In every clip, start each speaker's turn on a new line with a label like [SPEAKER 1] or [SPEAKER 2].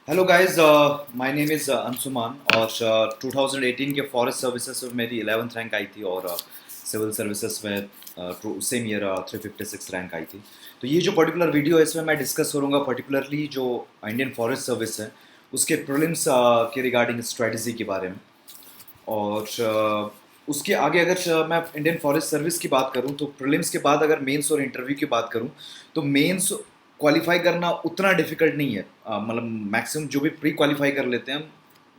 [SPEAKER 1] Hello guys, my name is Anshuman और 2018 के forest services में मेरी 11th रैंक आई थी और सिविल सर्विसेज में सेम ईयर 356 रैंक आई थी। तो ये जो पर्टिकुलर वीडियो है इसमें मैं डिस्कस करूँगा पर्टिकुलरली जो इंडियन फॉरेस्ट सर्विस है उसके प्रीलिम्स के रिगार्डिंग स्ट्रेटजी के बारे में। और उसके आगे अगर मैं इंडियन फॉरेस्ट सर्विस की बात करूं तो प्रीलिम्स के बाद अगर मेंस और इंटरव्यू की बात करूं तो मेंस क्वालिफाई करना उतना डिफिकल्ट नहीं है। मतलब मैक्सिमम जो भी प्री क्वालिफाई कर लेते हैं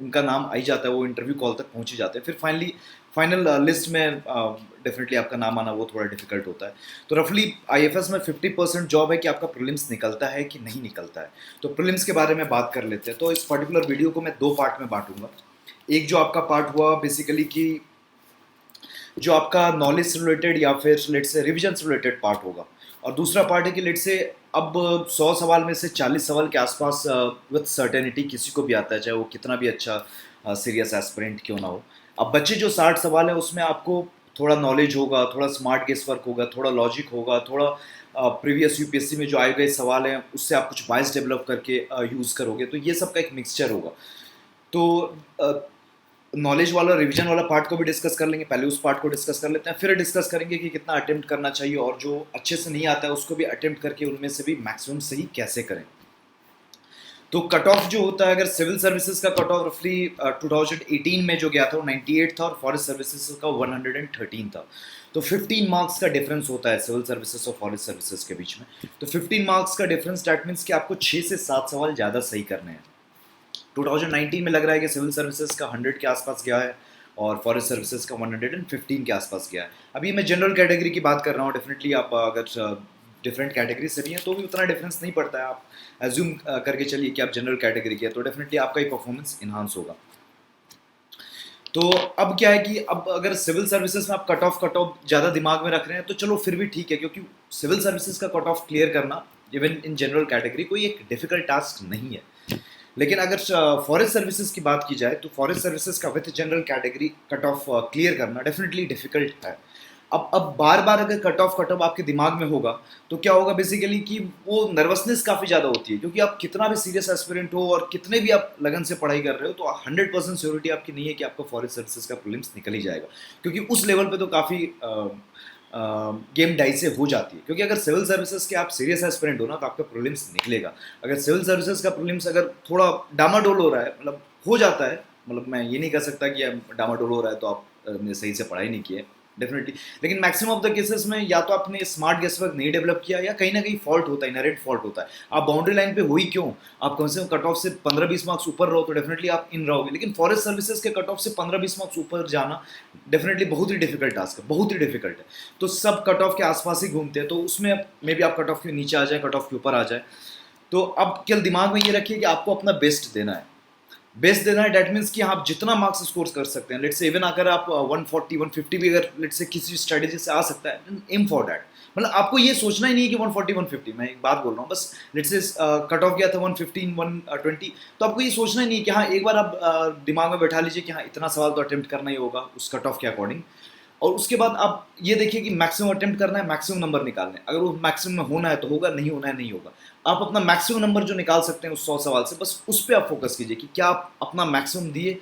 [SPEAKER 1] उनका नाम आ ही जाता है, वो इंटरव्यू कॉल तक पहुंच ही जाते हैं। फिर फाइनल लिस्ट में डेफिनेटली आपका नाम आना वो थोड़ा डिफिकल्ट होता है। तो रफली आईएफएस में 50% जॉब है कि आपका प्रीलिम्स निकलता है कि नहीं निकलता है। तो प्रीलिम्स के बारे में बात कर लेते हैं। तो इस पर्टिकुलर वीडियो को मैं दो पार्ट में बांटूंगा। एक जो आपका पार्ट हुआ बेसिकली कि जो आपका नॉलेज से रिलेटेड या फिर लेट से रिविजन से रिलेटेड पार्ट होगा, और दूसरा पार्ट है कि लेट से अब 100 सवाल में से 40 सवाल के आसपास विथ सर्टेनिटी किसी को भी आता है, चाहे वो कितना भी अच्छा सीरियस एस्पिरेंट क्यों ना हो। अब बच्चे जो 60 सवाल है उसमें आपको थोड़ा नॉलेज होगा, थोड़ा स्मार्ट गेस वर्क होगा, थोड़ा लॉजिक होगा, थोड़ा प्रीवियस यूपीएससी में जो आए गए सवाल हैं उससे आप कुछ बाइस डेवलप करके यूज़ करोगे। तो ये सब का एक मिक्सचर होगा। तो नॉलेज वाला रिवीजन वाला पार्ट को भी डिस्कस कर लेंगे, पहले उस पार्ट को डिस्कस कर लेते हैं, फिर डिस्कस करेंगे कि कितना अटेम्प्ट करना चाहिए और जो अच्छे से नहीं आता है उसको भी अटेम्प्ट करके उनमें से भी मैक्सिमम सही कैसे करें। तो कट ऑफ जो होता है, अगर सिविल सर्विसेज का कट ऑफ रफली 2018 में जो गया था वो 98 था और फॉरेस्ट सर्विसेज का 113 था। तो 15 मार्क्स का डिफरेंस होता है सिविल सर्विसेज और फॉरेस्ट सर्विसेज के बीच में। तो 15 मार्क्स का डिफरेंस दैट मीन्स कि आपको 6 से 7 सवाल ज़्यादा सही करने हैं। 2019 में लग रहा है कि सिविल सर्विसेज का 100 के आसपास गया है और फॉरेस्ट सर्विसेज का 115 के आसपास गया है। अभी मैं जनरल कैटेगरी की बात कर रहा हूँ। डेफिनेटली आप अगर डिफरेंट कैटेगरी से भी हैं तो भी उतना डिफरेंस नहीं पड़ता है। आप एज्यूम करके चलिए कि आप जनरल कैटेगरी के हैं तो डेफिनेटली आपका ही परफॉर्मेंस इन्हांस होगा। तो अब क्या है कि अब अगर सिविल सर्विसेज में आप कट ऑफ ज़्यादा दिमाग में रख रहे हैं तो चलो फिर भी ठीक है, क्योंकि सिविल सर्विसेज का कट ऑफ क्लियर करना इवन इन जनरल कैटेगरी कोई एक डिफिकल्ट टास्क नहीं है। लेकिन अगर फॉरेस्ट सर्विसेज की बात की जाए तो फॉरेस्ट सर्विसेज का with general category cut off clear करना डेफिनेटली डिफिकल्ट है। अब बार बार अगर कट ऑफ आपके दिमाग में होगा तो क्या होगा बेसिकली कि वो नर्वसनेस काफ़ी ज़्यादा होती है, क्योंकि आप कितना भी सीरियस एस्पिरेंट हो और कितने भी आप लगन से पढ़ाई कर रहे हो तो 100% श्योरिटी आपकी नहीं है कि आपका फॉरेस्ट सर्विसेज का प्रीलिम्स निकल ही जाएगा, क्योंकि उस लेवल पे तो काफ़ी गेम डाई से हो जाती है। क्योंकि अगर सिविल सर्विसेज के आप सीरियस एस्पिरेंट हो ना तो आपका प्रीलिम्स निकलेगा। अगर सिविल सर्विसेज का प्रीलिम्स अगर थोड़ा डामाडोल हो रहा है, मतलब हो जाता है, मतलब मैं ये नहीं कर सकता कि डामाडोल हो रहा है तो आपने सही से पढ़ाई नहीं की है, डेफिनेटली। लेकिन मैक्सिमम ऑफ द केसेस में या तो आपने स्मार्ट गेस वर्क नहीं डेवलप किया या कहीं ना कहीं फॉल्ट होता है, इनहेरेंट फॉल्ट होता है। आप बाउंड्री लाइन पे हुई क्यों, आप कम से कम कट ऑफ से 15-20 मार्क्स ऊपर रहो तो डेफिनेटली आप इन रहोगे। लेकिन फॉरेस्ट सर्विसेज के कट ऑफ से 15-20 मार्क्स ऊपर जाना डेफिनेटली बहुत ही डिफिकल्ट टास्क है, बहुत ही डिफिकल्ट है। तो सब कट ऑफ के आसपास ही घूमते हैं, तो उसमें मे बी आप कट ऑफ के नीचे आ जाए, कट ऑफ के ऊपर आ जाए। तो अब केवल दिमाग में ये रखिए कि आपको अपना बेस्ट देना है। बेस्ट देना है डेट मीन्स कि आप जितना मार्क्स स्कोर कर सकते हैं। लेट्स से इवन अगर आप 140 150 भी अगर लेट्स से किसी स्ट्रेटेजी से आ सकता है, एम फॉर दैट। मतलब आपको ये सोचना ही नहीं है कि 140 150, मैं एक बात बोल रहा हूँ बस। लेट्स से कट ऑफ गया था 115 120, तो आपको ये सोचना ही नहीं कि हाँ, एक बार आप दिमाग में बैठा लीजिए कि हाँ इतना सवाल तो अटेम्प्ट करना ही होगा उस कट ऑफ के अकॉर्डिंग। और उसके बाद आप ये देखिए कि मैक्सिमम अटेम्प्ट करना है, मैक्सिमम नंबर निकालना है। अगर वो मैक्सिमम में होना है तो होगा, नहीं होना है नहीं होगा। आप अपना मैक्सिमम नंबर जो निकाल सकते हैं उस 100 सवाल से, बस उस पर आप फोकस कीजिए कि क्या आप अपना मैक्सिमम दिए।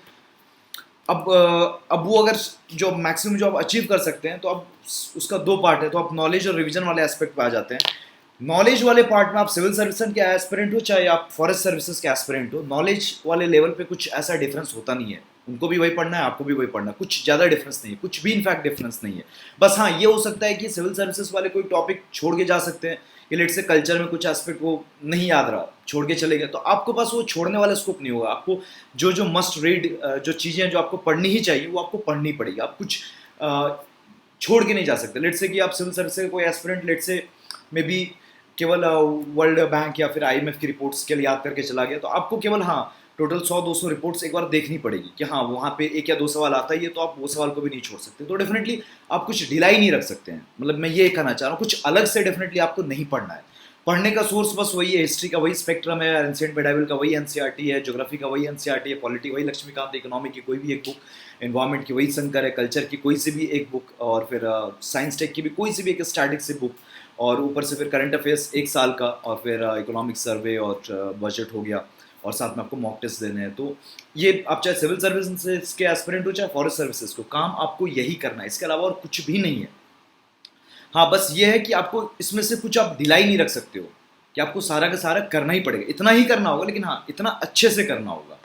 [SPEAKER 1] अब वो अगर जो मैक्सिमम जो आप अचीव कर सकते हैं तो अब उसका दो पार्ट है। तो आप नॉलेज और रिवीजन वाले एस्पेक्ट पे आ जाते हैं। नॉलेज वाले पार्ट में आप सिविल सर्विसेज के एस्पिरेंट हो चाहे आप फॉरेस्ट सर्विसेज के एस्पिरेंट हो, नॉलेज वाले लेवल पे कुछ ऐसा डिफरेंस होता नहीं है। उनको भी वही पढ़ना है, आपको भी वही पढ़ना है, कुछ ज़्यादा डिफरेंस नहीं है, कुछ भी इनफैक्ट डिफरेंस नहीं है। बस हाँ, ये हो सकता है कि सिविल सर्विसेज वाले कोई टॉपिक छोड़ के जा सकते हैं कि लेट से कल्चर में कुछ एस्पेक्ट वो नहीं याद रहा, छोड़ के चले गए, तो आपके पास वो छोड़ने वाला स्कोप नहीं होगा। आपको जो जो मस्ट रीड जो चीज़ें जो आपको पढ़नी ही चाहिए वो आपको पढ़नी पड़ेगी। आप कुछ छोड़ के नहीं जा सकते। लेट से कि आप सिविल सर्विस से कोई एस्पिरेंट लेट से मे बी केवल वर्ल्ड बैंक या फिर आईएमएफ की रिपोर्ट्स के लिए याद करके चला गया, तो आपको केवल हाँ टोटल 100-200 रिपोर्ट्स एक बार देखनी पड़ेगी कि हाँ वहाँ पे एक या दो सवाल आता ही है, तो आप वो सवाल को भी नहीं छोड़ सकते। तो डेफिनेटली आप कुछ ढिलाई नहीं रख सकते हैं। मतलब मैं ये कहना चाह रहा हूँ, कुछ अलग से डेफिनेटली आपको नहीं पढ़ना है। पढ़ने का सोर्स बस वही है, हिस्ट्री का वही स्पेक्ट्रम है, एंशिएंट मेडाइवल का वही एनसीईआरटी है, ज्योग्राफी का वही एनसीईआरटी है, पॉलिटी वही लक्ष्मीकांत, इकोनॉमी की कोई भी एक बुक, एनवायरमेंट की वही शंकर है, कल्चर की कोई सी भी एक बुक, और फिर साइंस टेक की भी कोई सी भी एक स्टैटिक से बुक, और ऊपर से फिर करंट अफेयर्स एक साल का, और फिर इकोनॉमिक सर्वे और बजट हो गया, और साथ में आपको मॉक टेस्ट देने हैं। तो ये आप चाहे सिविल सर्विसेज के एस्पिरेंट हो चाहे फॉरेस्ट सर्विसेज को, काम आपको यही करना है, इसके अलावा और कुछ भी नहीं है। हाँ, बस ये है कि आपको इसमें से कुछ आप ढिलाई नहीं रख सकते हो कि आपको सारा का सारा करना ही पड़ेगा, इतना ही करना होगा, लेकिन हाँ इतना अच्छे से करना होगा।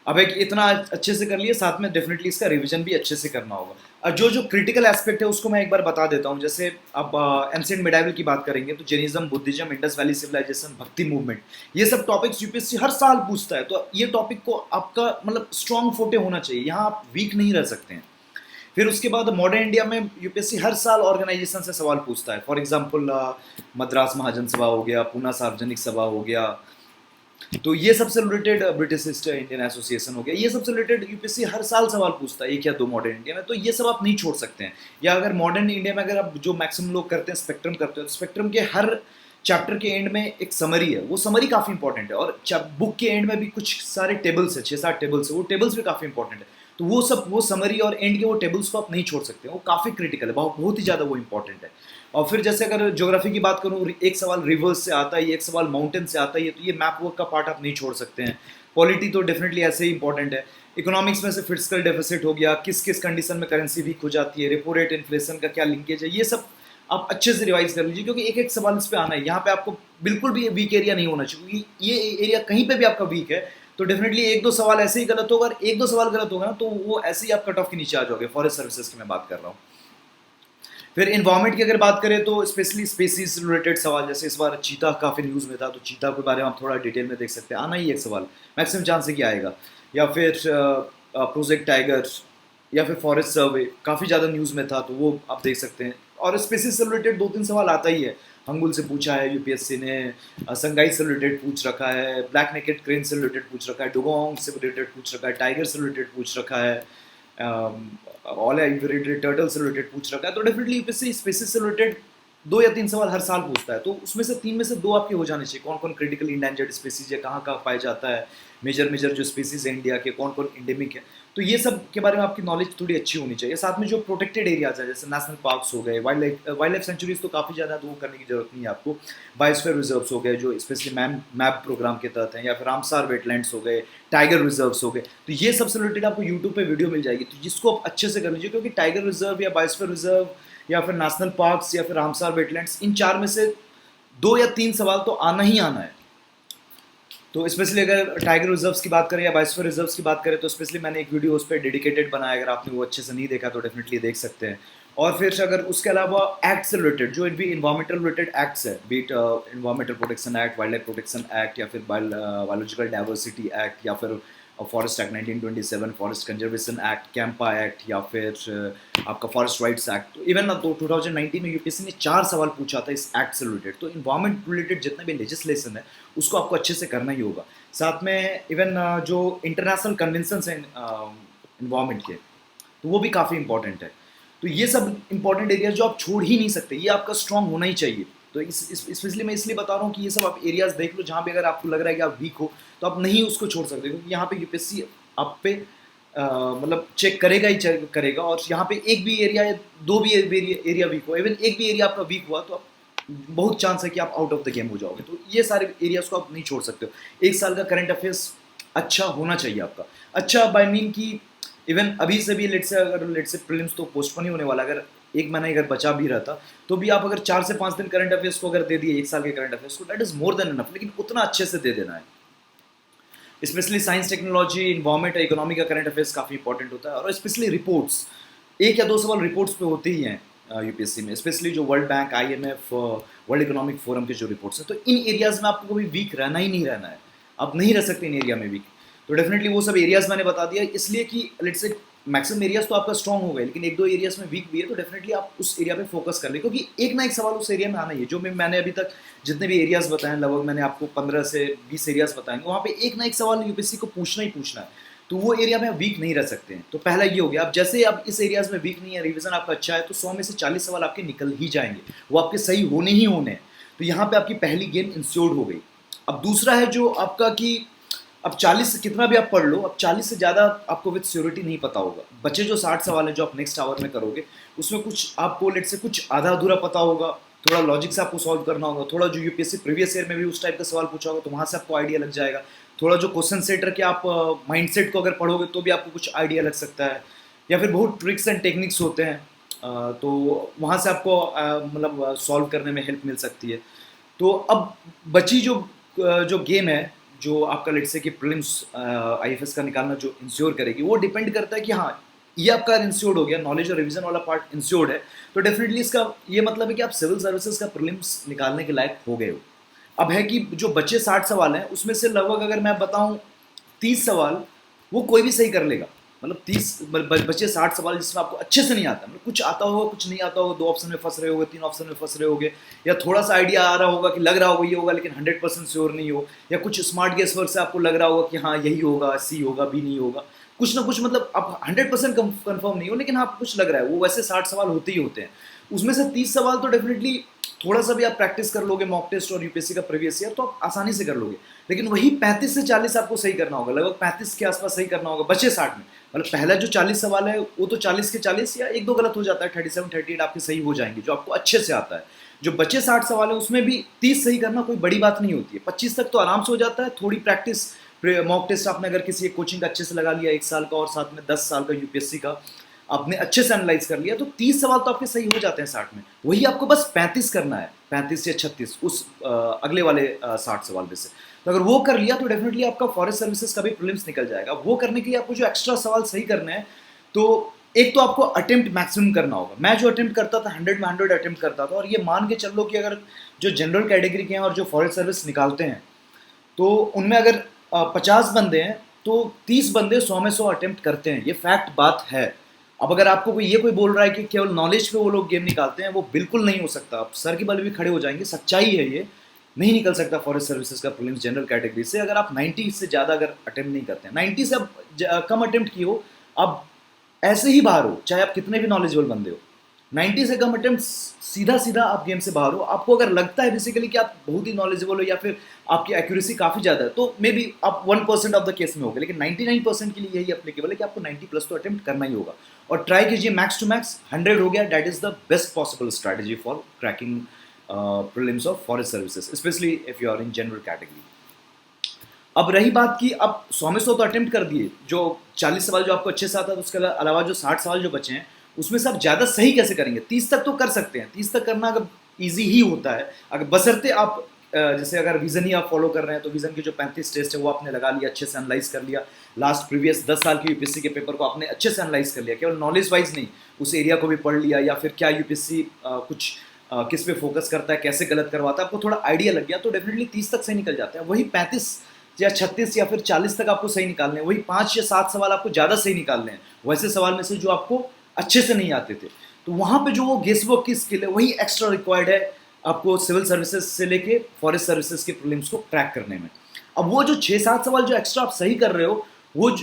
[SPEAKER 1] अब एक इतना अच्छे से कर लिए, साथ में डेफिनेटली इसका रिवीजन भी अच्छे से करना होगा। और जो जो क्रिटिकल एस्पेक्ट है उसको मैं एक बार बता देता हूँ। जैसे अब एंशिएंट मिडाइवल की बात करेंगे तो Jainism, Buddhism, Indus Valley civilisation, bhakti movement, ये सब टॉपिक्स यूपीएससी हर साल पूछता है। तो ये टॉपिक को आपका मतलब स्ट्रॉन्ग फोटे होना चाहिए, यहाँ आप वीक नहीं रह सकते हैं। फिर उसके बाद मॉडर्न इंडिया में यूपीएससी हर साल ऑर्गेनाइजेशन से सवाल पूछता है। फॉर एग्जांपल मद्रास महाजन सभा हो गया, पूना सार्वजनिक सभा हो गया, तो ये सबसे related British east Indian association हो गया, ये सबसे रिलेटेड यूपीएससी हर साल सवाल पूछता है, एक या दो मॉडर्न इंडिया में। तो ये सब आप नहीं छोड़ सकते हैं। या अगर मॉडर्न इंडिया में अगर आप जो मैक्सिमम लोग करते हैं स्पेक्ट्रम करते हैं, तो स्पेक्ट्रम के हर चैप्टर के एंड में एक समरी है, वो समरी काफ़ी इंपॉर्टेंट है। और बुक के एंड में भी कुछ सारे टेबल्स है, 6-7 टेबल्स है, वो टेबल्स भी काफ़ी इंपॉर्टेंट है। तो वो सब, वो समरी और एंड के वो टेबल्स को आप नहीं छोड़ सकते, वो काफ़ी क्रिटिकल है, बहुत ही ज़्यादा वो इंपॉर्टेंट है। और फिर जैसे अगर ज्योग्राफी की बात करूँ, एक सवाल रिवर्स से आता है, एक सवाल माउंटेन से आता है, तो ये मैप वर्क का पार्ट आप नहीं छोड़ सकते हैं। पॉलिटी तो डेफिनेटली ऐसे ही इंपॉर्टेंट है। इकोनॉमिक्स में से फिस्कल डेफिसिट हो गया, किस किस कंडीशन में करेंसी वीक हो जाती है, रेपो रेट इन्फ्लेशन का क्या लिंकेज है, ये सब आप अच्छे से रिवाइज कर लीजिए, क्योंकि एक एक सवाल इस पे आना है। यहाँ पे आपको बिल्कुल भी वीक एरिया नहीं होना चाहिए, क्योंकि ये एरिया कहीं पे भी आपका वीक है तो डेफिनेटली एक दो सवाल ऐसे ही गलत होगा, और एक दो सवाल गलत होगा ना तो वो ऐसे ही आप कट ऑफ के नीचे आ जाओगे। फॉरेस्ट सर्विसेज की मैं बात कर रहा हूँ। फिर इन्वायरमेंट की अगर बात करें तो स्पेशली स्पीसीज रिलेटेड सवाल, जैसे इस बार चीता काफ़ी न्यूज़ में था, तो चीता के बारे में आप थोड़ा डिटेल में देख सकते हैं, आना ही एक सवाल मैक्सिमम चांस है कि आएगा। या फिर प्रोजेक्ट टाइगर, या फिर फॉरेस्ट सर्वे काफ़ी ज़्यादा न्यूज़ में था, तो वो आप देख सकते हैं। और स्पीसीज से रिलेटेड 2-3 सवाल आता ही है। हंगुल से पूछा है यूपीएससी ने, संगाई से रिलेटेड पूछ रखा है, ब्लैक नेकेड क्रेन से रिलेटेड पूछ रखा है, डुगोंग से रिलेटेड पूछ रखा है, टाइगर से रिलेटेड पूछ रखा है, ऑल रिलेटेड, टर्टल से रिलेटेड पूछ रखा है। तो डेफिनेटली यूपीएससी स्पीसीज से रिलेटेड 2 या 3 सवाल हर साल पूछता है, तो उसमें से 3 में से 2 आपके हो जाने चाहिए। कौन कौन क्रिटिकल इंडेंजर्ड स्पीसीज है, कहाँ कहाँ पाया जाता है, मेजर जो स्पीसीज है इंडिया के, कौन कौन इंडेमिक है, तो ये सब के बारे में आपकी नॉलेज थोड़ी अच्छी होनी चाहिए। साथ में जो प्रोटेक्टेड एरियाज है, जैसे नेशनल पार्क्स हो गए, वाइल्ड लाइफ सेंचुरीज तो काफ़ी ज़्यादा तो वो करने की जरूरत नहीं है आपको। बायोस्फीयर रिजर्व्स हो गए जो स्पेशली मैप प्रोग्राम के तहत हैं, या फिर रामसार वेटलैंड्स हो गए, टाइगर रिजर्व्स हो गए, तो ये सबसे रिलेटेड आपको यूट्यूब पे वीडियो मिल जाएगी, तो जिसको आप अच्छे से कर लीजिए। क्योंकि टाइगर रिजर्व या बायोस्फीयर रिजर्व या फिर नेशनल पार्क्स या फिर रामसार वेटलैंड्स, इन 4 में से 2 या 3 सवाल तो आना ही आना है। तो स्पेशली अगर टाइगर रिजर्व्स की बात करें या बायोस्फीयर रिजर्व्स की बात करें, तो स्पेशली मैंने एक वीडियो उस पर डेडिकेटेड बनाया, अगर आपने वो अच्छे से नहीं देखा तो डेफिनेटली देख सकते हैं। और फिर अगर उसके अलावा एक्ट से रिलेटेड जो भी इन्वायरमेंटल रिलेटेड एक्ट्स है, be it environmental protection act, wildlife protection act, या फिर बायोलॉजिकल डाइवर्सिटी एक्ट, या फिर forest act 1927, forest conservation act, CAMPA act, या फिर आपका फॉरेस्ट राइट्स एक्ट, तो इवन 2019 में यूपीएससी ने 4 सवाल पूछा था इस एक्ट से रिलेटेड। तो इन्वायरमेंट रिलेटेड जितना भी लेजिस्लेशन है उसको आपको अच्छे से करना ही होगा। साथ में इवन जो इंटरनेशनल कन्वेंशंस हैं इन्वायरमेंट के, तो वो भी काफ़ी इंपॉर्टेंट है। तो ये सब इंपॉर्टेंट एरियाज जो आप छोड़ ही नहीं सकते, ये आपका स्ट्रॉन्ग होना ही चाहिए। तो स्पेशली मैं इसलिए बता रहा हूँ कि ये सब आप एरियाज देख लो जहाँ पे अगर आपको लग रहा है कि आप वीक हो, तो आप नहीं उसको छोड़ सकते, क्योंकि यहाँ पे यूपीएससी आप पे मतलब चेक करेगा ही चेक करेगा। और यहाँ पे एक भी एरिया या 2 भी एरिया वीक हो, इवन एक भी एरिया आपका वीक हुआ, तो आप बहुत चांस है कि आप आउट ऑफ द गेम हो जाओगे। तो ये सारे एरियाज को आप नहीं छोड़ सकते हो। एक साल का करंट अफेयर्स अच्छा होना चाहिए आपका। अच्छा बाय मीन की इवन अभी से भी लेट से प्रीलिम्स तो पोस्टपोन ही होने वाला, अगर एक महीना अगर बचा भी रहता तो भी आप अगर 4 से 5 दिन करंट अफेयर्स को अगर दे दिए, एक साल के करंट अफेयर्स को, that is more than enough. लेकिन उतना अच्छे से दे देना है। Specially science, technology, environment, economy का करंट अफेयर्स काफ़ी इंपॉर्टेंट होता है। और स्पेशली रिपोर्ट्स, 1 या 2 सवाल रिपोर्ट्स पे होते ही हैं यूपीएससी में, स्पेशली जो world bank, IMF, world economic forum के जो रिपोर्ट्स हैं। तो इन एरियाज में आपको कभी वीक रहना ही नहीं रहना है, आप नहीं रह सकते इन एरिया में वीक। तो डेफिनेटली वो सब एरियाज मैंने बता दिया, इसलिए कि लेट्स से मैक्सिमम एरियाज तो आपका स्ट्रॉन्ग हो गए, लेकिन 1-2 एरियाज में वीक भी है, तो डेफिनेटली आप उस एरिया पे फोकस कर लें, क्योंकि एक ना एक सवाल उस एरिया में आना ही है। जो मैंने अभी तक जितने भी एरियाज बताए, लगभग मैंने आपको 15 से 20 एरियाज बताएंगे, वहाँ पे एक ना एक सवाल यूपीएससी को पूछना ही पूछना है। तो वो एरिया में आप वीक नहीं रह सकते हैं। तो पहला ये हो गया। अब जैसे आप इस एरियाज में वीक नहीं है, रिवीजन आपका अच्छा है, तो 100 में से 40 सवाल आपके निकल ही जाएंगे, वो आपके सही होने ही होने हैं। तो यहाँ पे आपकी पहली गेम इंश्योर्ड हो गई। अब दूसरा है जो आपका कि अब 40 से कितना भी आप पढ़ लो, अब 40 से ज़्यादा आपको विद श्योरिटी नहीं पता होगा। बचे जो 60 सवाल हैं जो आप नेक्स्ट आवर में करोगे, उसमें कुछ आपको लेट से कुछ आधा अधूरा पता होगा, थोड़ा लॉजिक से आपको सॉल्व करना होगा, थोड़ा जो यूपीएससी प्रीवियस ईयर में भी उस टाइप का सवाल पूछा होगा तो वहाँ से आपको आइडिया लग जाएगा। थोड़ा जो क्वेश्चन सेट रखे आप माइंडसेट को अगर पढ़ोगे तो भी आपको कुछ आइडिया लग सकता है, या फिर बहुत ट्रिक्स एंड टेक्निक्स होते हैं, तो वहाँ से आपको मतलब सॉल्व करने में हेल्प मिल सकती है। तो अब बची जो गेम है, जो आपका लेट्स से कि प्रीलिम्स आईएफएस का निकालना जो इंश्योर करेगी, वो डिपेंड करता है कि हाँ ये आपका इंश्योर्ड हो गया, नॉलेज और रिवीजन वाला पार्ट इंश्योर्ड है, तो डेफिनेटली इसका ये मतलब है कि आप सिविल सर्विसेज का प्रीलिम्स निकालने के लायक हो गए हो। अब है कि जो बच्चे 60 सवाल हैं उसमें से लगभग अगर मैं बताऊं 30 सवाल वो कोई भी सही कर लेगा। मतलब 30 बच्चे 60 सवाल जिसमें आपको अच्छे से नहीं आता, मतलब कुछ आता होगा कुछ नहीं आता होगा, 2 ऑप्शन में फंस रहे होगे, 3 ऑप्शन में फंस रहे होगे, या थोड़ा सा आइडिया आ रहा होगा कि लग रहा होगा ये होगा लेकिन 100% श्योर नहीं हो, या कुछ स्मार्ट गेस वर्क से आपको लग रहा होगा कि हाँ यही होगा, सी होगा, बी नहीं होगा, कुछ ना कुछ, मतलब आप 100% कंफर्म नहीं हो लेकिन आपको कुछ लग रहा है, वो वैसे 60 सवाल होते ही होते हैं। उसमें से 30 सवाल तो डेफिनेटली थोड़ा सा भी आप प्रैक्टिस कर लोगे, मॉक टेस्ट और यूपीएससी का प्रीवियस ईयर, तो आप आसानी से कर लोगे। लेकिन वही 35 से 40 आपको सही करना होगा, लगभग 35 के आसपास सही करना होगा बचे 60 में। मतलब पहला जो 40 सवाल है वो तो 40 के 40 या एक दो गलत हो जाता है, 37 38 आपके सही हो जाएंगे जो आपको अच्छे से आता है। जो बचे 60 सवाल है उसमें भी 30 सही करना कोई बड़ी बात नहीं होती है, 25 तक तो आराम से हो जाता है। थोड़ी प्रैक्टिस, मॉक टेस्ट आपने अगर किसी कोचिंग का अच्छे से लगा लिया 1 साल का और साथ में 10 साल का यूपीएससी का आपने अच्छे से एनालाइज कर लिया, तो 30 सवाल तो आपके सही हो जाते हैं 60 में। वही आपको बस 35 करना है, 35 या 36 उस अगले वाले 60 सवाल में से। तो अगर वो कर लिया तो डेफिनेटली आपका फॉरेस्ट सर्विसेज का भी प्रीलिम्स निकल जाएगा। वो करने के लिए आपको जो एक्स्ट्रा सवाल सही करने हैं, तो एक तो आपको अटेम्प्ट मैक्सिमम करना होगा। मैं जो अटेम्प्ट करता था 100 में 100 अटेम्प्ट करता था, और ये मान के चल लो कि अगर जो जनरल कैटेगरी के हैं और जो फॉरेस्ट सर्विस निकालते हैं तो उनमें अगर 50 बंदे हैं तो 30 बंदे 100 में 100 अटेम्प्ट करते हैं, ये फैक्ट बात है। अब अगर आपको कोई बोल रहा है कि केवल नॉलेज पे वो लोग गेम निकालते हैं, वो बिल्कुल नहीं हो सकता। आप सर के बल भी खड़े हो जाएंगे, सच्चाई है ये, नहीं निकल सकता फॉरेस्ट सर्विसेज का प्रीलिम्स जनरल कैटेगरी से अगर आप 90 से ज़्यादा अगर अटेम्प्ट नहीं करते हैं। 90 से अब कम अटेम्प्ट की हो, अब ऐसे ही बाहर हो, चाहे आप कितने भी नॉलेजेबल बंदे हो। 90 से कम अटेम्प्ट सीधा सीधा आप गेम से बाहर हो। आपको अगर लगता है बेसिकली कि आप बहुत ही नॉलेजेबल हो या फिर आपकी एक्यूरेसी काफ़ी ज़्यादा है, तो मे बी आप 1% ऑफ द केस में होगा, लेकिन 99% के लिए यही अप्लीकेबल है कि आपको 90 प्लस तो अटेम्प्ट करना ही होगा। और ट्राई कीजिए मैक्स टू मैक्स 100 हो गया, that is the best possible strategy for cracking prelims of forest services, especially if you are in general category. अब रही बात की अब 100 में 100 तो अटेम्प्ट कर दिए, जो 40 सवाल जो आपको अच्छे से आता है, उसके अलावा जो 60 सवाल जो बचे हैं उसमें से आप ज़्यादा सही कैसे करेंगे। 30 तक तो कर सकते हैं, 30 तक करना अगर ईजी ही होता है, अगर बशर्ते आप जैसे अगर विजन ही आप फॉलो कर रहे हैं तो विजन के जो 35 टेस्ट है वो आपने लगा लिया, अच्छे से एनालाइज कर लिया, लास्ट प्रीवियस 10 साल के यूपीएससी के पेपर को आपने अच्छे से एनालाइज कर लिया, केवल नॉलेज वाइज नहीं, उस एरिया को भी पढ़ लिया, या फिर क्या यूपीएससी कुछ किस पे फोकस करता है, कैसे गलत करवाता है, आपको थोड़ा आइडिया लग गया, तो डेफिनेटली 30 तक सही निकल जाता है। वही 35 या 36 या फिर 40 तक आपको सही निकालने हैं, वही 5 या 7 सवाल आपको ज़्यादा सही निकालने हैं वैसे सवाल में से जो आपको अच्छे से नहीं आते थे। तो वहाँ पे जो वो गेस वर्क की स्किल है वही एक्स्ट्रा रिक्वायर्ड है आपको सिविल सर्विसेज से लेके फॉरेस्ट सर्विसेज के प्रीलिम्स को क्रैक करने में। अब वो जो 6-7 सवाल जो एक्स्ट्रा आप सही कर रहे हो, वो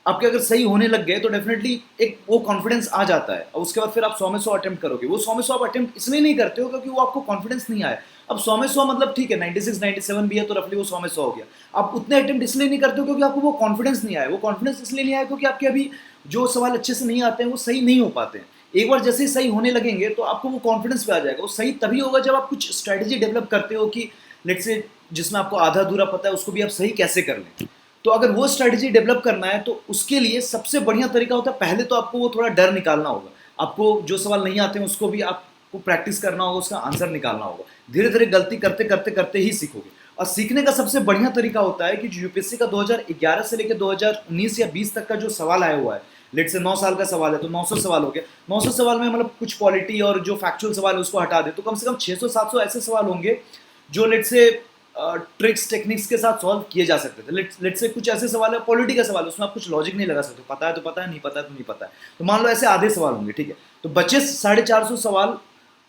[SPEAKER 1] आपके अगर सही होने लग गए तो डेफिनेटली एक वो कॉन्फिडेंस आ जाता है, और उसके बाद फिर आप 100 में 100 अटेम्प्ट करोगे। वो 100 में 100 आप अटेम्प्ट इसलिए नहीं करते हो क्योंकि वो आपको कॉन्फिडेंस नहीं आया। अब 100 में 100 मतलब ठीक है 96 97 भी है तो रफली वो 100 में 100 हो गया। आप उतने अटेम्प्ट इसलिए नहीं करते हो क्योंकि आपको वो कॉन्फिडेंस नहीं आया। वो कॉन्फिडेंस इसलिए नहीं आया क्योंकि आपके अभी जो सवाल अच्छे से नहीं आते हैं वो सही नहीं हो पाते हैं। एक बार जैसे ही सही होने लगेंगे तो आपको वो कॉन्फिडेंस पे आ जाएगा। वो सही तभी होगा जब आप कुछ स्ट्रैटेजी डेवलप करते हो कि लेट्स से जिसमें आपको आधा अधूरा पता है उसको भी आप सही कैसे कर लें। तो अगर वो स्ट्रैटेजी डेवलप करना है तो उसके लिए सबसे बढ़िया तरीका होता है, पहले तो आपको वो थोड़ा डर निकालना होगा। आपको जो सवाल नहीं आते हैं उसको भी आपको प्रैक्टिस करना होगा, उसका आंसर निकालना होगा। धीरे धीरे गलती करते करते करते ही सीखोगे। और सीखने का सबसे बढ़िया तरीका होता है कि जो यूपीएससी का 2011 से लेकर 2019 या 20 तक का जो सवाल आया हुआ है, लेट से 9 साल का सवाल है तो 900 सवाल हो गया। 900 सवाल में मतलब कुछ पॉलिटी और जो फैक्चुअल सवाल है उसको हटा दे तो कम से कम 600-700 ऐसे सवाल होंगे जो लेट से ट्रिक्स टेक्निक्स के साथ सॉल्व किए जा सकते थे। लेट से कुछ ऐसे सवाल है, पॉलिटी का सवाल है, उसमें आप कुछ लॉजिक नहीं लगा सकते, पता है तो पता है, नहीं पता है तो नहीं पता है। तो मान लो ऐसे आधे सवाल होंगे, ठीक है। तो बचे 450 सवाल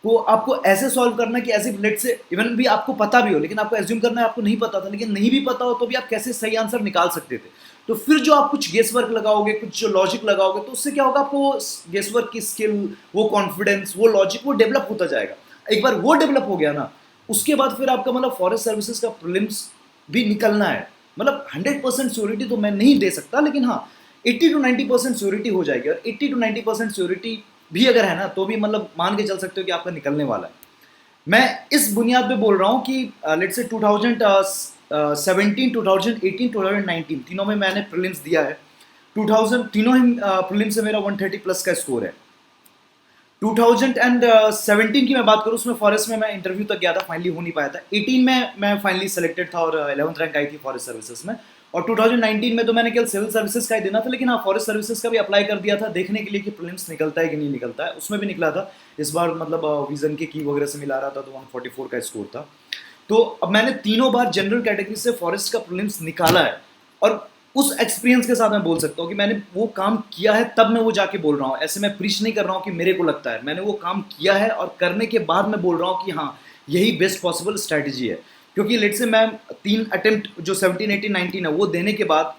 [SPEAKER 1] को आपको ऐसे सॉल्व करना है कि ऐसे लेट से इवन भी आपको पता भी हो, लेकिन आपको एज्यूम करना है आपको नहीं पता था, लेकिन नहीं भी पता हो तो भी आप कैसे सही आंसर निकाल सकते थे। तो फिर जो आप कुछ गेस वर्क लगाओगे, कुछ जो लॉजिक लगाओगे, तो उससे क्या होगा, आपको गेस वर्क की स्किल, वो कॉन्फिडेंस, वो लॉजिक, वो डेवलप होता जाएगा। एक बार वो डेवलप हो गया ना, उसके बाद फिर आपका मतलब फॉरेस्ट सर्विसेज का प्रीलिम्स भी निकलना है। मतलब 100% श्योरिटी तो मैं नहीं दे सकता, लेकिन हाँ 80 to 90% श्योरिटी हो जाएगी। और 80 to 90% श्योरिटी भी अगर है ना तो भी मतलब मान के चल सकते हो कि आपका निकलने वाला है। मैं इस बुनियाद पे बोल रहा हूँ कि लेट्स से 2017, 2018, 2019 तीनों में मैंने प्रीलिम्स दिया है। 2000 तीनों ही प्रीलिम्स से मेरा 130 प्लस का स्कोर है। 2017 की मैं बात करूँ, उसमें फॉरेस्ट में मैं इंटरव्यू तक गया था, फाइनली हो नहीं पाया था। 18 में मैं फाइनली सेलेक्टेड था और 11th रैंक आई थी फॉरेस्ट सर्विसेज में। और 2019 में तो मैंने केवल सिविल सर्विसेज का ही देना था, लेकिन हाँ फॉरेस्ट सर्विसेज का भी अप्लाई कर दिया था देखने के लिए कि प्रीलिम्स निकलता है कि नहीं निकलता है। उसमें भी निकला था इस बार, मतलब विजन के की वगैरह से मिला रहा था तो 144 का स्कोर था। तो अब मैंने तीनों बार जनरल कैटेगरी से फॉरेस्ट का प्रीलिम्स निकाला है, और उस एक्सपीरियंस के साथ मैं बोल सकता हूँ कि मैंने वो काम किया है, तब मैं वो जाके बोल रहा हूँ। ऐसे मैं प्रीच नहीं कर रहा हूँ कि मेरे को लगता है, मैंने वो काम किया है और करने के बाद मैं बोल रहा हूँ कि हाँ यही बेस्ट पॉसिबल स्ट्रैटेजी है। क्योंकि लेट से मैं 3 अटेम्प्ट जो 17, 18, 19 है वो देने के बाद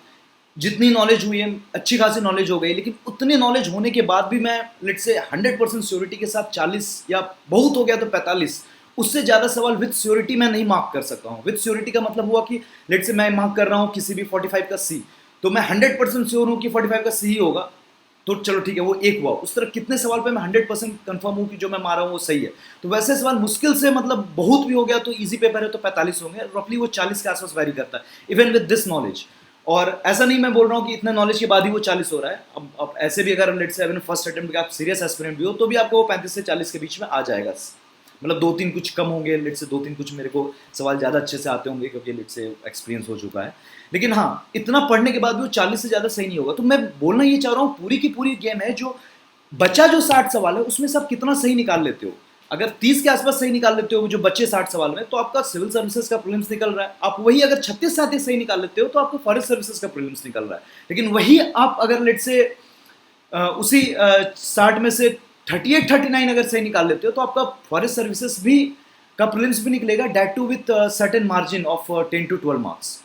[SPEAKER 1] जितनी नॉलेज हुई है, अच्छी खासी नॉलेज हो गई, लेकिन उतनी नॉलेज होने के बाद भी मैं लेट से 100% श्योरिटी के साथ 40 या बहुत हो गया तो 45, उससे ज़्यादा सवाल विद श्योरिटी मैं नहीं मार्क कर सकता हूँ। विद श्योरिटी का मतलब हुआ कि लेट से मैं मार्क कर रहा हूँ किसी भी 45 का सी, तो मैं 100% श्योर हूँ कि 45 का सी ही होगा, तो चलो ठीक है वो एक हुआ। उस तरह कितने सवाल पे मैं 100% कंफर्म हूँ कि जो मैं मारा हूँ वो सही है। तो वैसे सवाल मुश्किल से, मतलब बहुत भी हो गया तो इजी पेपर है तो 45 होंगे, रफली वो 40 के आसपास वैरी करता है इवन विद दिस नॉलेज। और ऐसा नहीं मैं बोल रहा हूँ कि इतने नॉलेज के बाद ही वो 40 हो रहा है। अब ऐसे भी अगर लेट से फर्स्ट अटेम्प्ट आप सीरियस एस्पिरेंट भी हो तो भी आपको वो 35 से 40 के बीच में आ जाएगा। मतलब 2-3 कुछ कम होंगे, लेट से 2-3 कुछ मेरे को सवाल ज़्यादा अच्छे से आते होंगे क्योंकि लेट से एक्सपीरियंस हो चुका है। लेकिन हाँ इतना पढ़ने के बाद भी वो 40 से ज़्यादा सही नहीं होगा। तो मैं बोलना ये चाह रहा हूँ पूरी की पूरी गेम है, जो बचा जो 60 सवाल है उसमें से आप कितना सही निकाल लेते हो। अगर 30 के आसपास सही निकाल लेते हो जो बच्चे 60 सवाल में, तो आपका सिविल सर्विसेज का प्रीलिम्स निकल रहा है। आप वही अगर 36-37 सही निकाल लेते हो तो आपका फॉरेस्ट सर्विसेज का प्रीलिम्स निकल रहा है। लेकिन वही आप अगर लेट से उसी 60 में से 38-39 अगर सही निकाल लेते हो तो आपका फॉरेस्ट सर्विसेज भी का प्रीलिम्स भी निकलेगा, that too with certain margin of 10 to 12 marks.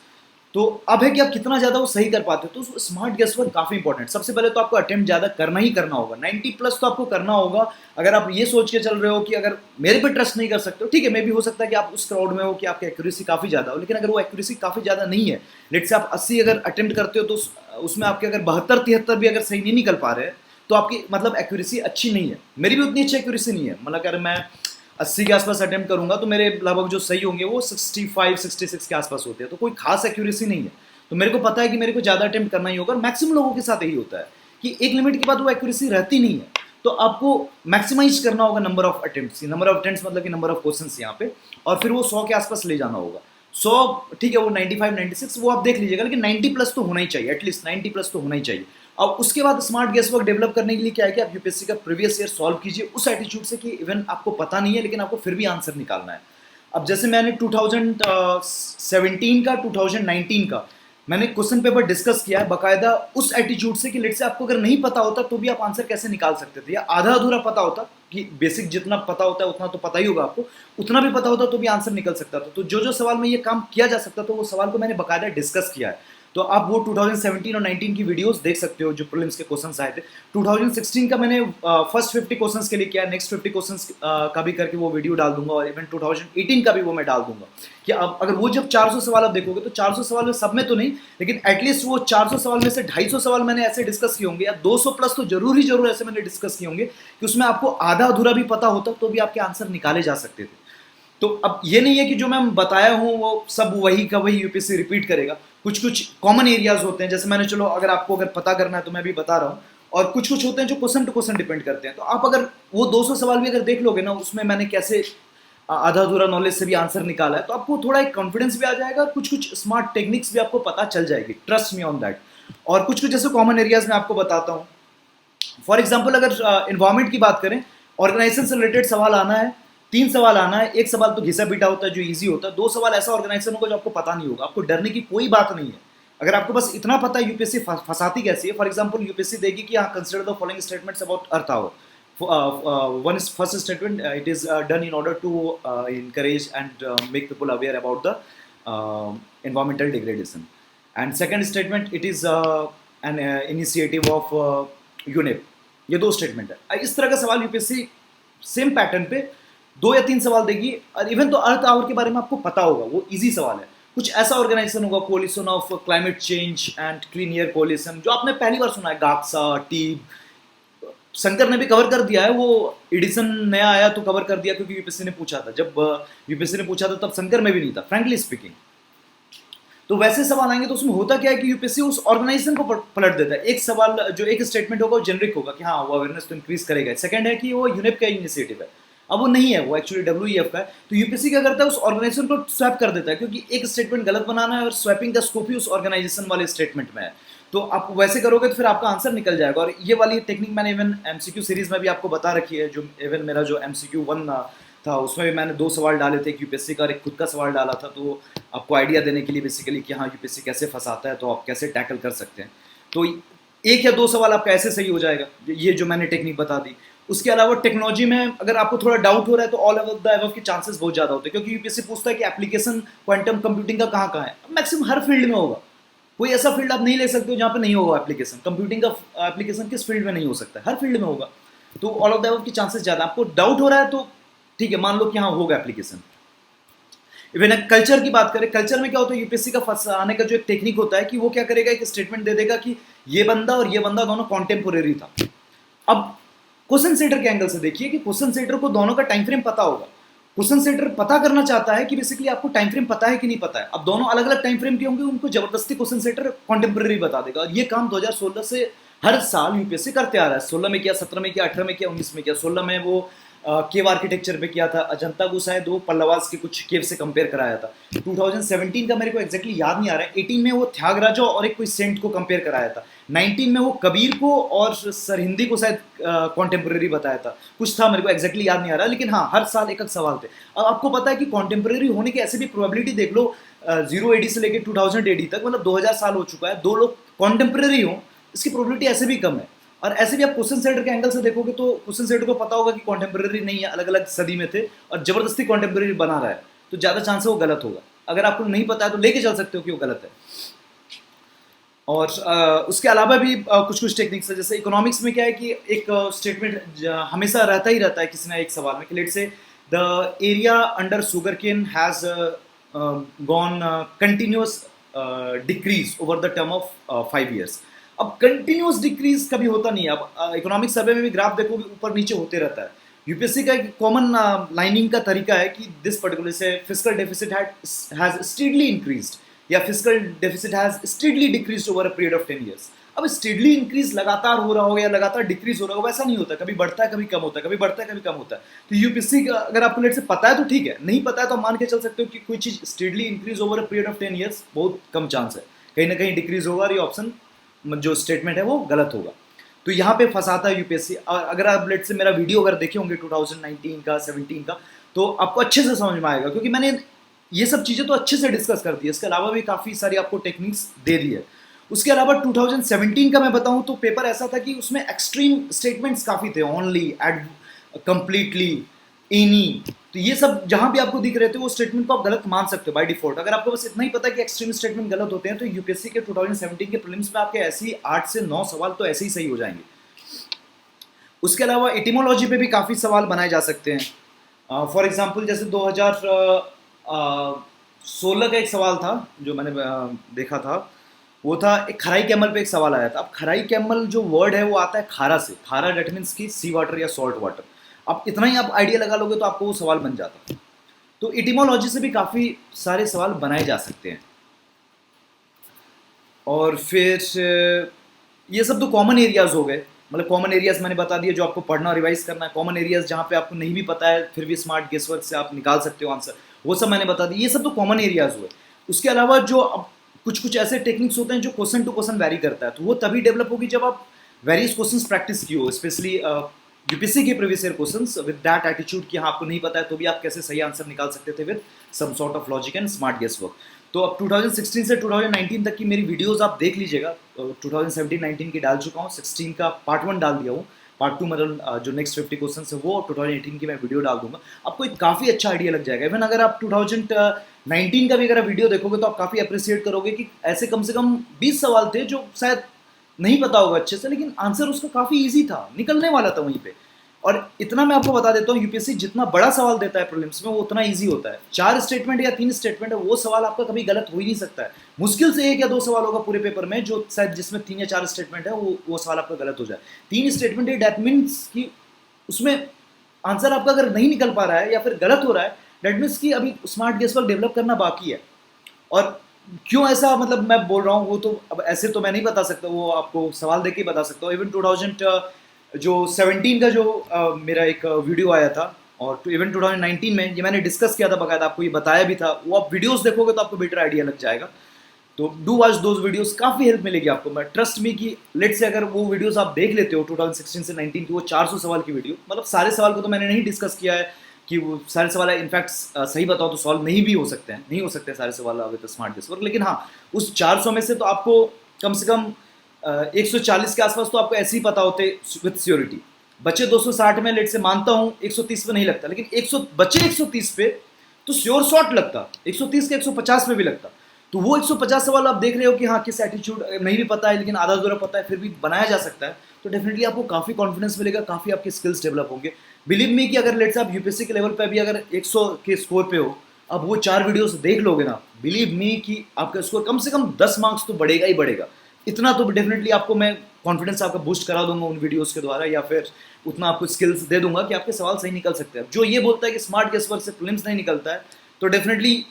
[SPEAKER 1] तो अब है कि आप कितना ज़्यादा वो सही कर पाते हो। तो स्मार्ट गेस वर्क काफ़ी इंपॉर्टेंट। सबसे पहले तो आपको अटेम्प्ट ज़्यादा करना ही करना होगा, 90 प्लस तो आपको करना होगा। अगर आप ये सोच के चल रहे हो कि अगर मेरे पे ट्रस्ट नहीं कर सकते हो, ठीक है, मे भी हो सकता है कि आप उस क्राउड में हो कि आपकी एक्यूरेसी काफ़ी ज़्यादा हो, लेकिन अगर वो एक्यूरेसी काफ़ी ज़्यादा नहीं है, लेट से आप 80 अगर अटेम्प्ट करते हो तो उसमें आपके अगर 72-73 भी अगर सही नहीं निकल पा रहे हैं तो आपकी मतलब एक्यूरेसी अच्छी नहीं है। मेरी भी उतनी अच्छी एक्यूरेसी नहीं है, मतलब अगर मैं 80 के आसपास अटेम्प्ट करूंगा तो मेरे लगभग जो सही होंगे वो 65-66 के आसपास होते हैं, तो कोई खास एक्यूरेसी नहीं है। तो मेरे को पता है कि मेरे को ज़्यादा अटेम्प्ट करना ही होगा, और मैक्सिमम लोगों के साथ यही होता है कि एक लिमिट के बाद वो एक्यूरेसी रहती नहीं है। तो आपको मैक्सिमाइज करना होगा number of attempts. Number of attempts मतलब कि नंबर ऑफ क्वेश्चंस यहाँ पे, और फिर वो 100 के आसपास ले जाना होगा। 100 ठीक है, वो 95-96 वो आप देख लीजिएगा, लेकिन 90 प्लस तो होना ही चाहिए, एटलीस्ट 90 प्लस तो होना ही चाहिए। और उसके बाद स्मार्ट गेस वर्क डेवलप करने के लिए क्या है कि आप यूपीएससी का प्रीवियस ईयर सॉल्व कीजिए उस एटीट्यूड से कि इवन आपको पता नहीं है लेकिन आपको फिर भी आंसर निकालना है। अब जैसे मैंने 2017 का 2019 का मैंने क्वेश्चन पेपर डिस्कस किया है बाकायदा उस एटीट्यूड से कि लेट से आपको अगर नहीं पता होता तो भी आप आंसर कैसे निकाल सकते थे, या आधा अधूरा पता होता कि बेसिक जितना पता होता है उतना तो पता ही होगा आपको, उतना भी पता होता तो भी आंसर निकल सकता था। तो जो जो सवाल में ये काम किया जा सकता था वो सवाल को मैंने बाकायदा डिस्कस किया है। तो आप वो 2017 और 19 की वीडियोस देख सकते हो जो प्रीलिम्स के क्वेश्चंस आए थे। 2016 का मैंने फर्स्ट 50 क्वेश्चंस के लिए किया, नेक्स्ट 50 क्वेश्चंस का भी करके वो वीडियो डाल दूंगा, और इवन 2018 का भी वो मैं डाल दूंगा कि अब अगर वो जब 400 सवाल आप देखोगे तो 400 सवाल में सब में तो नहीं, लेकिन एटलीस्ट वो 400 सवाल में से 250 सवाल मैंने ऐसे डिस्कस किए होंगे, या 200 प्लस तो जरूर ऐसे मैंने डिस्कस किए होंगे कि उसमें आपको आधा अधूरा भी पता होता तो भी आपके आंसर निकाले जा सकते थे। तो अब ये नहीं है कि जो मैं बताया हूँ वो सब वही का वही यूपीएससी रिपीट करेगा। कुछ कुछ कॉमन एरियाज होते हैं, जैसे मैंने, चलो अगर आपको अगर पता करना है तो मैं भी बता रहा हूँ, और कुछ कुछ होते हैं जो क्वेश्चन टू क्वेश्चन डिपेंड करते हैं। तो आप अगर वो 200 सवाल भी अगर देख लोगे ना, उसमें मैंने कैसे आधा अधूरा नॉलेज से भी आंसर निकाला है, तो आपको थोड़ा एक कॉन्फिडेंस भी आ जाएगा, कुछ कुछ स्मार्ट टेक्निक्स भी आपको पता चल जाएगी, ट्रस्ट मी ऑन दैट। और कुछ कुछ जैसे कॉमन एरियाज में आपको बताता हूँ। फॉर एग्जाम्पल अगर इन्वायरमेंट की बात करें, ऑर्गेनाइजेशन से रिलेटेड सवाल आना है, 3 सवाल आना है, एक सवाल तो घिसा पीटा होता है जो इजी होता है, 2 सवाल ऐसा ऑर्गेनाइजेशन होगा जो आपको पता नहीं होगा। आपको डरने की कोई बात नहीं है, अगर आपको बस इतना पता है यूपीएससी फंसाती कैसी है। फॉर एग्जाम्पल यूपीएससी देगी कि हाँ consider the following statements about Earth Hour. One is first statement, it is done in order to encourage and make people aware about the environmental degradation, and second statement, it is an initiative of UNEP। ये 2 statement है। इस तरह का सवाल UPSC same pattern पे 2 या 3 सवाल देगी, और इवन तो अर्थ आवर के बारे में आपको पता होगा, वो इजी सवाल है। कुछ ऐसा ऑर्गेनाइजेशन होगा, coalition of climate change and clean air coalition, जो आपने पहली बार सुना है, गाक्सा, टीब, शंकर ने भी कवर कर दिया है, वो एडिसन नया आया तो कवर कर दिया क्योंकि यूपीएससी ने पूछा था, जब यूपीएससी ने पूछा था तब शंकर में भी नहीं था फ्रैंकली स्पीकिंग। तो वैसे सवाल आएंगे तो उसमें होता क्या है कि यूपीएससी उस ऑर्गेनाइजेशन को पलट देता है। एक सवाल जो एक स्टेटमेंट होगा वो जेनरिक होगा कि हाँ वो अवेयरनेस तो इंक्रीज करेगा। सेकंड है कि वो यूनेप का इनिशिएटिव है, अब वो नहीं है, वो एक्चुअली डब्ल्यूईएफ का है। तो यूपीएससी क्या करता है, उस ऑर्गेनाइजेशन को स्वैप कर देता है, क्योंकि एक स्टेटमेंट गलत बनाना है और स्वैपिंग का स्कोप ही उस ऑर्गेनाइजेशन वाले स्टेटमेंट में है। तो आप वैसे करोगे तो फिर आपका आंसर निकल जाएगा। और ये वाली टेक्निक मैंने इवन एमसीक्यू सीरीज में भी आपको बता रखी है, जो इवन मेरा जो एमसीक्यू 1 था उसमें भी मैंने 2 सवाल डाले थे, एक यूपीएससी का और एक खुद का सवाल डाला था। तो आपको आइडिया देने के लिए बेसिकली कि हाँ यूपीएससी कैसे फंसाता है, तो आप कैसे टैकल कर सकते हैं। तो 1 या 2 सवाल आपका ऐसे सही हो जाएगा, ये जो मैंने टेक्निक बता दी। उसके अलावा टेक्नोलॉजी में अगर आपको थोड़ा डाउट हो रहा है तो ऑल ओवर द अबव के चांसेस बहुत ज़्यादा होते हैं, क्योंकि यूपीएससी पूछता है कि एप्लीकेशन क्वांटम कंप्यूटिंग का कहाँ कहाँ है। मैक्सिमम हर फील्ड में होगा, कोई ऐसा फील्ड आप नहीं ले सकते हो जहाँ पे नहीं होगा एप्लीकेशन। कंप्यूटिंग का एप्लीकेशन किस फील्ड में नहीं हो सकता है, हर फील्ड में होगा। तो ऑल ऑफ द अबव के चांसेस ज़्यादा। आपको डाउट हो रहा है तो ठीक है, मान लो कि हाँ होगा एप्लीकेशन। इवन कल्चर की बात करें, कल्चर में क्या होता है, यूपीएससी का फंसाने का जो एक टेक्निक होता है कि वो क्या करेगा, एक स्टेटमेंट दे देगा कि ये बंदा और ये बंदा दोनों कॉन्टेम्पोरेरी था। अब क्वेश्चन सेटर के एंगल से देखिए कि क्वेश्चन सेटर को दोनों का टाइम फ्रेम पता होगा। क्वेश्चन सेटर पता करना चाहता है कि बेसिकली आपको टाइम फ्रेम पता है कि नहीं पता है। अब दोनों अलग अलग टाइम फ्रेम के होंगे, उनको जबरदस्ती क्वेश्चन सेटर कॉन्टेम्पोरेरी बता देगा। और ये काम 2016 से हर साल यूपीएससी करते आ रहा है। 16 में किया, 17 में किया, 18 में किया, 19 में किया। 16 में वो केव आर्किटेक्चर पे किया था, अजंता को शायद वो पल्लवास के कुछ केव से कंपेयर कराया था। 2017 का मेरे को एग्जैक्टली याद नहीं आ रहा है। 18 में वो त्यागराजा और एक कोई सेंट को कंपेयर कराया था। 19 में वो कबीर को और सरहिंदी को शायद कॉन्टेम्प्रेरी बताया था, कुछ था, मेरे को एग्जैक्टली याद नहीं आ रहा। लेकिन हाँ, हर साल एक सवाल थे। अब आपको पता है कि कॉन्टेम्प्रेरी होने की ऐसे भी प्रोबेबिलिटी देख लो, 0 AD से लेकर 2000 AD तक, मतलब 2000 साल हो चुका है, 2 लोग कॉन्टेम्प्रेरी हों, इसकी प्रोबेबिलिटी ऐसे भी कम है। और ऐसे भी आप क्वेश्चन सेटर के एंगल से देखोगे तो क्वेश्चन सेटर को पता होगा कि कॉन्टेम्प्रेरी नहीं है, अलग अलग सदी में थे और जबरदस्ती कॉन्टेम्प्रेरी बना रहा है, तो ज़्यादा चांस है वो गलत होगा। अगर आपको नहीं पता है तो लेके चल सकते हो कि वो गलत है। और उसके अलावा भी कुछ कुछ टेक्निक्स है। जैसे इकोनॉमिक्स में क्या है कि एक स्टेटमेंट हमेशा रहता ही रहता है किसी ना एक सवाल में कि let's say the area under sugarcane has gone continuous decrease over the term of 5 years। अब कंटिन्यूस डिक्रीज कभी होता नहीं है। अब इकोनॉमिक सर्वे में भी ग्राफ देखोगे ऊपर नीचे होते रहता है। यूपीएससी का एक कॉमन लाइनिंग का तरीका है कि दिस पर्टिकुलर से fiscal deficit has steadily increased या fiscal deficit has steadily decreased over a period of 10 years। अब स्टीडली इंक्रीज लगातार हो रहा होगा या लगातार डिक्रीज हो रहा होगा, वैसा नहीं होता, कभी बढ़ता है कभी कम होता है, कभी बढ़ता है कभी कम होता है। तो यूपीएससी का अगर आपको लेट से पता है तो ठीक है, नहीं पता है तो मान के चल सकते हो कि कोई चीज steadily increase over a period of 10 years बहुत कम चांस है, कहीं ना कहीं डिक्रीज होगा और ये ऑप्शन जो स्टेटमेंट है वो गलत होगा। तो यहाँ पे फंसाता है यूपीएससी। अगर आप लेट से मेरा वीडियो अगर देखे होंगे 2019 का 17 का, तो आपको अच्छे से समझ में आएगा, क्योंकि मैंने ये सब चीज़ें तो अच्छे से डिस्कस कर दी है। इसके अलावा भी काफ़ी सारी आपको टेक्निक्स दे दी है। उसके अलावा 2017 का मैं बताऊं तो पेपर ऐसा था कि उसमें एक्सट्रीम स्टेटमेंट्स काफ़ी थे, ओनली, एड, कंप्लीटली, एनी। तो ये सब जहां भी आपको दिख रहे थे वो स्टेटमेंट को आप गलत मान सकते हो बाय डिफॉल्ट। अगर आपको बस इतना ही पता है कि एक्सट्रीम स्टेटमेंट गलत होते हैं, तो यूपीएससी के 2017 के प्रीलिम्स में आपके ऐसे ही 8 से 9 सवाल तो ऐसे ही सही हो जाएंगे। उसके अलावा एटिमोलॉजी पे भी काफ़ी सवाल बनाए जा सकते हैं। फॉर एग्जाम्पल जैसे 2016 का एक सवाल था जो मैंने देखा था, वो था एक खराई कैमल पे एक सवाल आया था। अब खराई कैमल जो वर्ड है वो आता है खारा से, खारा डेट मीन्स की सी वाटर या सॉल्ट वाटर। अब इतना ही आप आइडिया लगा लोगे तो आपको वो सवाल बन जाता है। तो एटिमोलॉजी से भी काफ़ी सारे सवाल बनाए जा सकते हैं। और फिर ये सब तो कॉमन एरियाज हो गए, मतलब कॉमन एरियाज मैंने बता दिए जो आपको पढ़ना और रिवाइज करना है। कॉमन एरियाज जहाँ पे आपको नहीं भी पता है फिर भी स्मार्ट गेस वर्क से आप निकाल सकते हो आंसर, वो सब मैंने बता दी। ये सब तो कॉमन एरियाज हुए। उसके अलावा जो अब कुछ कुछ ऐसे टेक्निक्स होते हैं जो क्वेश्चन टू क्वेश्चन वैरी करता है, तो वो तभी डेवलप होगी जब आप वेरियस क्वेश्चंस प्रैक्टिस की हो, स्पेशली यूपीएससी के previous year questions with that attitude कि हाँ आपको नहीं पता है तो भी आप कैसे सही आंसर निकाल सकते थे with some sort of logic and smart guesswork. तो अब 2016 से 2019 तक की मेरी वीडियोस आप देख लीजिएगा। 2017-19 की डाल चुका हूँ, 16 का पार्ट 1 डाल दिया हूँ, पार्ट 2 मतलब जो नेक्स्ट 50 क्वेश्चन है वो 2018 की मैं वीडियो डाल दूंगा। आपको एक काफ़ी अच्छा आइडिया लग जाएगा। इवन अगर आप 2019 का भी अगर वीडियो देखोगे तो आप काफ़ी अप्रिशिएट करोगे कि ऐसे कम से कम 20 सवाल थे जो शायद नहीं पता होगा अच्छे से, लेकिन आंसर उसका काफ़ी ईजी था, निकलने वाला था वहीं पे। और इतना मैं आपको बता देता हूँ, यूपीएससी जितना बड़ा सवाल देता है प्रीलिम्स में वो उतना इजी होता है। 4 स्टेटमेंट या 3 स्टेटमेंट है, वो सवाल आपका कभी गलत हो ही नहीं सकता है। मुश्किल से 1 या 2 सवाल होगा पूरे पेपर में जो शायद जिसमें 3 या 4 स्टेटमेंट है वो सवाल आपका गलत हो जाए। 3 स्टेटमेंट है, दैट मीन्स कि उसमें आंसर आपका अगर नहीं निकल पा रहा है या फिर गलत हो रहा है, दैट मीन्स कि अभी स्मार्ट गेस वर्क डेवलप करना बाकी है। और क्यों ऐसा मतलब मैं बोल रहा हूँ वो तो अब ऐसे तो मैं नहीं बता सकता, वो आपको सवाल देके ही बता सकता हूँ। इवन 2000 जो 17 का जो मेरा एक वीडियो आया था, और इवन 2019 में ये मैंने डिस्कस किया था बकायदा, आपको ये बताया भी था। वो आप वीडियोस देखोगे तो आपको बेटर आइडिया लग जाएगा। तो डू वॉच दोज वीडियोस, काफ़ी हेल्प मिलेगी आपको। मैं ट्रस्ट मी कि लेट से अगर वो वीडियोस आप देख लेते हो 2016 से 19 की, वो 400 सवाल की वीडियो, मतलब सारे सवाल को तो मैंने नहीं डिस्कस किया है कि वो सारे सवाल है, इनफैक्ट सही बताओ तो सॉल्व नहीं भी हो सकते हैं, नहीं हो सकते सारे सवाल विद स्मार्ट गेस वर्क। लेकिन हाँ, उस 400 में से तो आपको कम से कम 140 के आसपास तो आपको ऐसे ही पता होते विद श्योरिटी। बच्चे 260 में लेट से मानता हूँ, 130 पे नहीं लगता, लेकिन 100 बच्चे 130 पे तो श्योर शॉट लगता, 130 के 150 में भी लगता। तो वो 150 सवाल आप देख रहे हो कि हाँ किस एटीट्यूड नहीं भी पता है लेकिन आधा अधूरा पता है फिर भी बनाया जा सकता है, तो डेफिनेटली आपको काफ़ी कॉन्फिडेंस मिलेगा, काफ़ी आपके स्किल्स डेवलप होंगे। बिलीव मी कि अगर लेट से आप यूपीएससी के लेवल पे भी अगर 100 के स्कोर पे हो, अब वो 4 वीडियोस देख लोगे ना, बिलीव मी कि आपका स्कोर कम से कम 10 मार्क्स तो बढ़ेगा ही बढ़ेगा। इतना तो डेफिनेटली आपको मैं कॉन्फिडेंस आपका बूस्ट करा दूंगा उन वीडियोस के द्वारा, या फिर उतना आपको स्किल्स दे दूंगा कि आपके सवाल सही निकल सकते हैं। जो ये बोलता है कि स्मार्ट गेस वर्क से प्रीलिम्स नहीं निकलता है, तो डेफिनेटली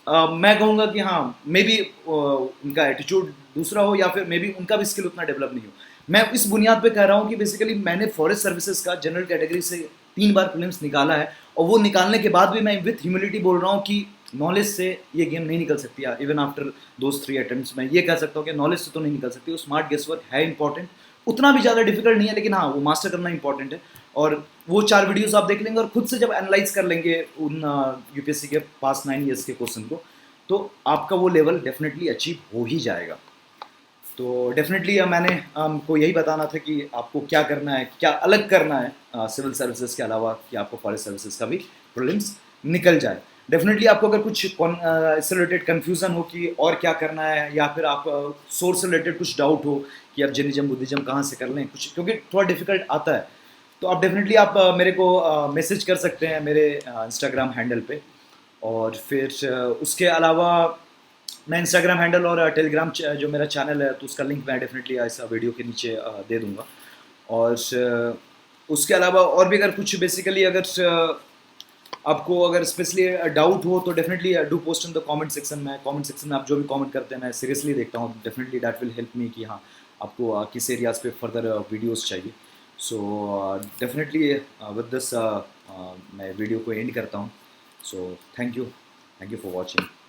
[SPEAKER 1] मैं कहूँगा कि हाँ मे बी उनका एटीट्यूड दूसरा हो, या फिर मे बी उनका भी स्किल उतना डेवलप नहीं हो। मैं इस बुनियाद पे कह रहा हूँ कि बेसिकली मैंने फॉरेस्ट सर्विसेज का जनरल कैटेगरी से 3 बार प्रीलिम्स निकाला है, और वो निकालने के बाद भी मैं विथ ह्यूमिलिटी बोल रहा हूँ कि नॉलेज से ये गेम नहीं निकल सकती। इवन आफ्टर दोज 3 अटेम्प्ट्स मैं ये कह सकता हूँ कि नॉलेज से तो नहीं निकल सकती। वो स्मार्ट गेस वर्क है इंपॉर्टेंट, उतना भी ज़्यादा डिफिकल्ट नहीं है, लेकिन हाँ वो मास्टर करना इंपॉर्टेंट है। और वो 4 वीडियोस आप देख लेंगे और खुद से जब एनालाइज कर लेंगे उन यूपीएससी के पास 9 ईयर्स के क्वेश्चन को, तो आपका वो लेवल डेफिनेटली अचीव हो ही जाएगा। तो डेफिनेटली मैंने आपको यही बताना था कि आपको क्या करना है, क्या अलग करना है सिविल सर्विसेज के अलावा, कि आपको फॉरेस्ट सर्विसेज का भी प्रीलिम्स निकल जाए। डेफिनेटली आपको अगर कुछ इससे रिलेटेड कन्फ्यूज़न हो कि और क्या करना है, या फिर आप सोर्स से रिलेटेड कुछ डाउट हो कि आप जैनिज्म बुद्धिज्म कहाँ से कर लें कुछ, क्योंकि थोड़ा डिफिकल्ट आता है, तो आप डेफिनेटली आप मेरे को मैसेज कर सकते हैं मेरे इंस्टाग्राम हैंडल पे। और फिर उसके अलावा मैं इंस्टाग्राम हैंडल और टेलीग्राम जो मेरा चैनल है तो उसका लिंक मैं डेफिनेटली इस वीडियो के नीचे दे दूंगा। और उसके अलावा और भी अगर कुछ बेसिकली अगर आपको अगर स्पेशली डाउट हो तो definitely do post in the comment section में। कमेंट सेक्शन में आप जो भी कमेंट करते हैं मैं सीरियसली देखता हूँ, definitely that will help me कि हाँ आपको किस एरियाज पे फर्दर वीडियोस चाहिए। सो डेफिनेटली विद दिस मैं वीडियो को एंड करता हूँ। So thank you for watching.